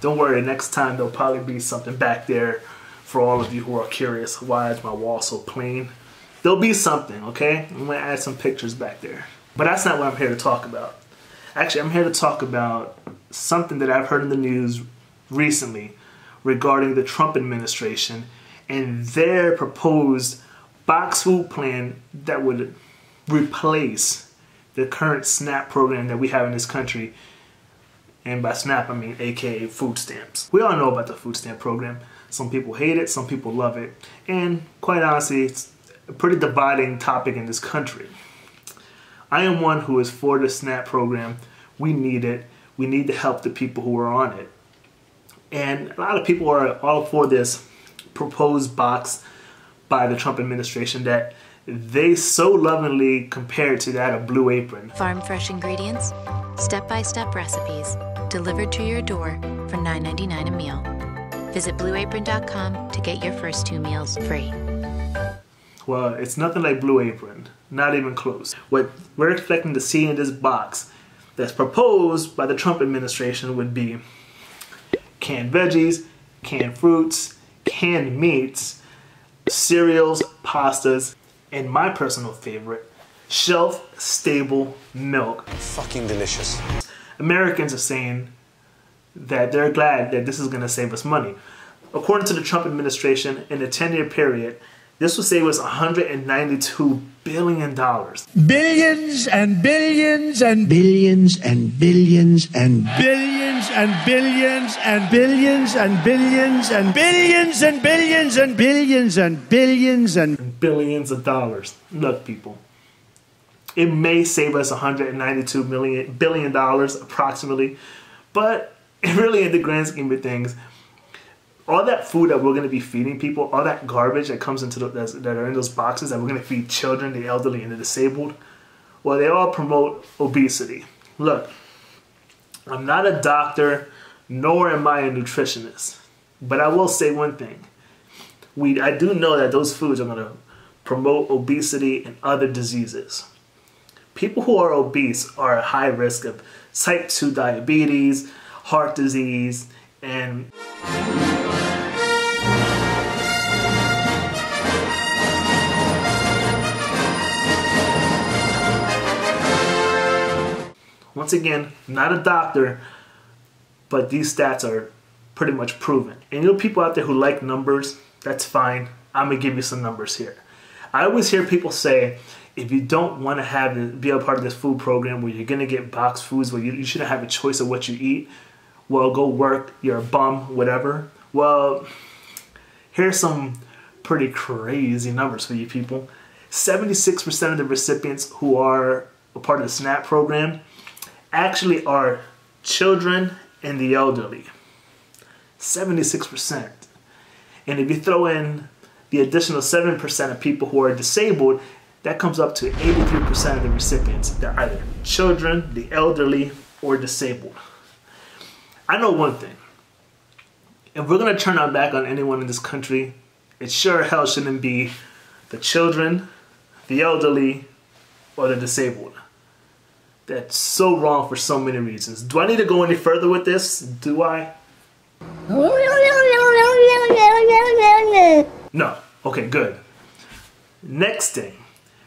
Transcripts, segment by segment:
Don't worry, next time there'll probably be something back there for all of you who are curious. Why is my wall so plain? There'll be something, okay? I'm gonna add some pictures back there. But that's not what I'm here to talk about. Actually, I'm here to talk about something that I've heard in the news recently regarding the Trump administration and their proposed box food plan that would replace the current SNAP program that we have in this country. And by SNAP, I mean AKA food stamps. We all know about the food stamp program. Some people hate it, some people love it. And quite honestly, it's a pretty dividing topic in this country. I am one who is for the SNAP program. We need it. We need to help the people who are on it. And a lot of people are all for this proposed box by the Trump administration that they so lovingly compared to that of Blue Apron. Farm fresh ingredients, step-by-step recipes, delivered to your door for $9.99 a meal. Visit blueapron.com to get your first 2 meals free. Well, it's nothing like Blue Apron, not even close. What we're expecting to see in this box that's proposed by the Trump administration would be canned veggies, canned fruits, canned meats, cereals, pastas, and my personal favorite, shelf-stable milk. Fucking delicious. Americans are saying that they're glad that this is going to save us money. According to the Trump administration, in a 10-year period, this will save us $192 billion. Billions and billions and billions and billions and billions and billions and billions and billions and billions and billions and billions and billions and billions of dollars. Look, people, it may save us $192 billion approximately, but really in the grand scheme of things, all that food that we're going to be feeding people, all that garbage that comes into that are in those boxes that we're going to feed children, the elderly, and the disabled, well, they all promote obesity. Look, I'm not a doctor, nor am I a nutritionist, but I will say one thing. I do know that those foods are going to promote obesity and other diseases. People who are obese are at high risk of type 2 diabetes, heart disease, and once again, not a doctor, but these stats are pretty much proven. And you know, people out there who like numbers, that's fine. I'm gonna give you some numbers here. I always hear people say, if you don't want to be a part of this food program where you're gonna get boxed foods, where you shouldn't have a choice of what you eat, well, go work, you're a bum, whatever. Well, here's some pretty crazy numbers for you people. 76% of the recipients who are a part of the SNAP program actually are children and the elderly. 76%. And if you throw in the additional 7% of people who are disabled, that comes up to 83% of the recipients. They're either children, the elderly, or disabled. I know one thing. If we're going to turn our back on anyone in this country, it sure hell shouldn't be the children, the elderly, or the disabled. That's so wrong for so many reasons. Do I need to go any further with this? Do I? No. Okay, good. Next thing.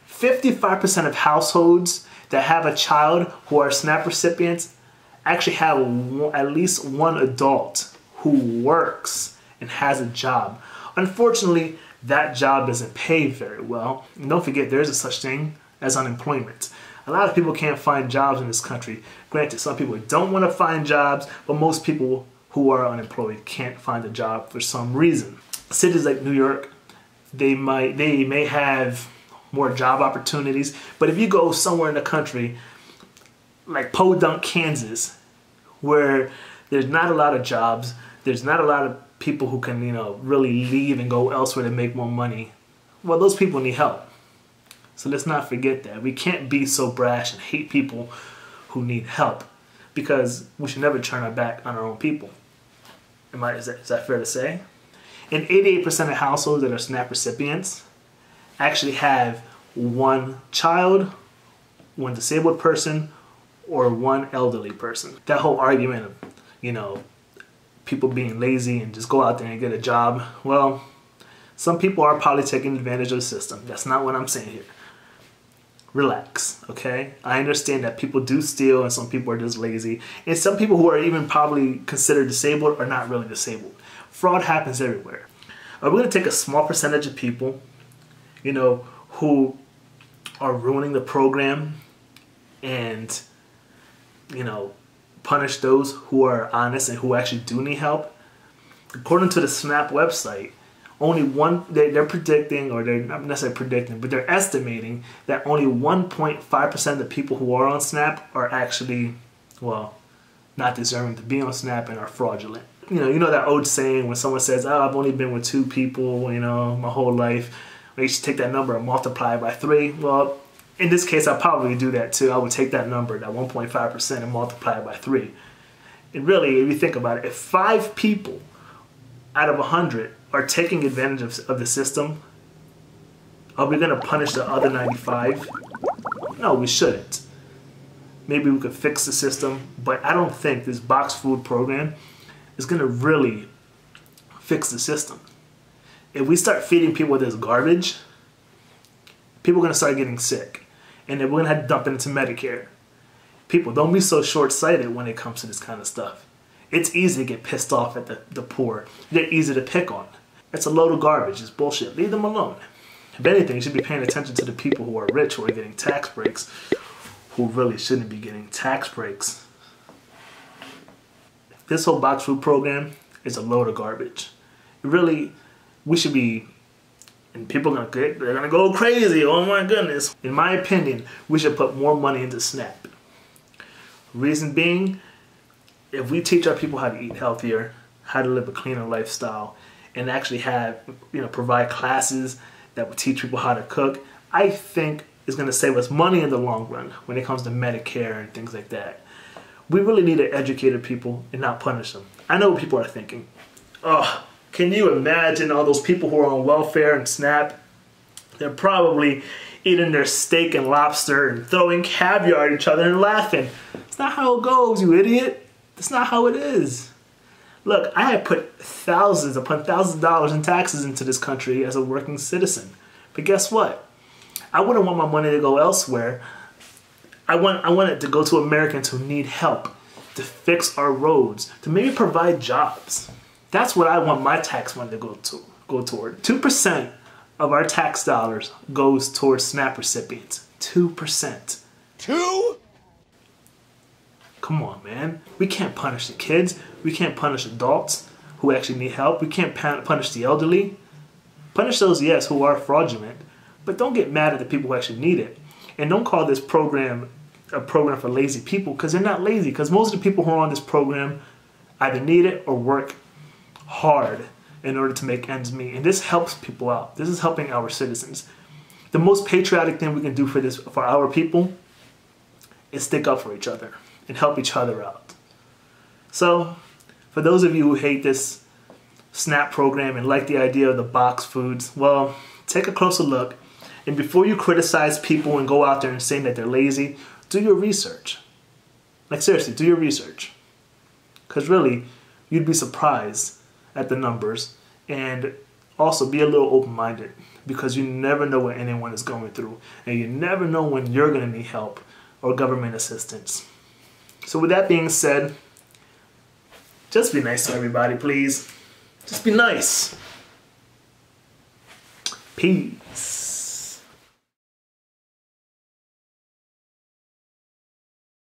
55% of households that have a child who are SNAP recipients actually have at least one adult who works and has a job. Unfortunately, that job doesn't pay very well. And don't forget, there's a such thing as unemployment. A lot of people can't find jobs in this country. Granted, some people don't want to find jobs, but most people who are unemployed can't find a job for some reason. Cities like New York, they may have more job opportunities, but if you go somewhere in the country like Podunk, Kansas, where there's not a lot of jobs, there's not a lot of people who can, really leave and go elsewhere to make more money, well, those people need help. So let's not forget that. We can't be so brash and hate people who need help, because we should never turn our back on our own people. Is that fair to say? And 88% of households that are SNAP recipients actually have one child, one disabled person, or one elderly person. That whole argument of, people being lazy and just go out there and get a job. Well, some people are probably taking advantage of the system. That's not what I'm saying here. Relax, okay? I understand that people do steal and some people are just lazy. And some people who are even probably considered disabled are not really disabled. Fraud happens everywhere. We're going to take a small percentage of people, you know, who are ruining the program and, you know, punish those who are honest and who actually do need help. According to the SNAP website, only they're predicting, or they're not necessarily predicting, but they're estimating that only 1.5% of the people who are on SNAP are actually, well, not deserving to be on SNAP and are fraudulent. You know that old saying when someone says, oh, I've only been with 2 people, you know, my whole life. Well, you should take that number and multiply it by 3. Well, in this case, I'll probably do that too. I would take that number, that 1.5%, and multiply it by 3. And really, if you think about it, if 5 people out of 100 are taking advantage of the system, are we going to punish the other 95? No, we shouldn't. Maybe we could fix the system, but I don't think this box food program is going to really fix the system. If we start feeding people this garbage, people are going to start getting sick, and then we're going to have to dump it into Medicare. People, don't be so short-sighted when it comes to this kind of stuff. It's easy to get pissed off at the poor. They're easy to pick on. It's a load of garbage. It's bullshit. Leave them alone. If anything, you should be paying attention to the people who are rich, who are getting tax breaks, who really shouldn't be getting tax breaks. This whole box food program is a load of garbage. Really, we should be, and people are they're gonna go crazy. Oh my goodness. In my opinion, we should put more money into SNAP. Reason being, if we teach our people how to eat healthier, how to live a cleaner lifestyle, and actually have, provide classes that will teach people how to cook, I think it's going to save us money in the long run when it comes to Medicare and things like that. We really need to educate people and not punish them. I know what people are thinking. Oh, can you imagine all those people who are on welfare and SNAP? They're probably eating their steak and lobster and throwing caviar at each other and laughing. It's not how it goes, you idiot. That's not how it is. Look, I have put thousands upon thousands of dollars in taxes into this country as a working citizen. But guess what? I wouldn't want my money to go elsewhere. I want it to go to Americans who need help, to fix our roads, to maybe provide jobs. That's what I want my tax money to go toward. 2% of our tax dollars goes towards SNAP recipients. 2%. 2? Come on, man. We can't punish the kids. We can't punish adults who actually need help. We can't punish the elderly. Punish those, yes, who are fraudulent. But don't get mad at the people who actually need it. And don't call this program a program for lazy people, because they're not lazy. Because most of the people who are on this program either need it or work hard in order to make ends meet. And this helps people out. This is helping our citizens. The most patriotic thing we can do for our people is stick up for each other and help each other out. So, for those of you who hate this SNAP program and like the idea of the box foods, well, take a closer look. And before you criticize people and go out there and saying that they're lazy, do your research. Like seriously, do your research. Because really, you'd be surprised at the numbers. And also be a little open-minded, because you never know what anyone is going through. And you never know when you're going to need help or government assistance. So with that being said, just be nice to everybody, please. Just be nice. Peace.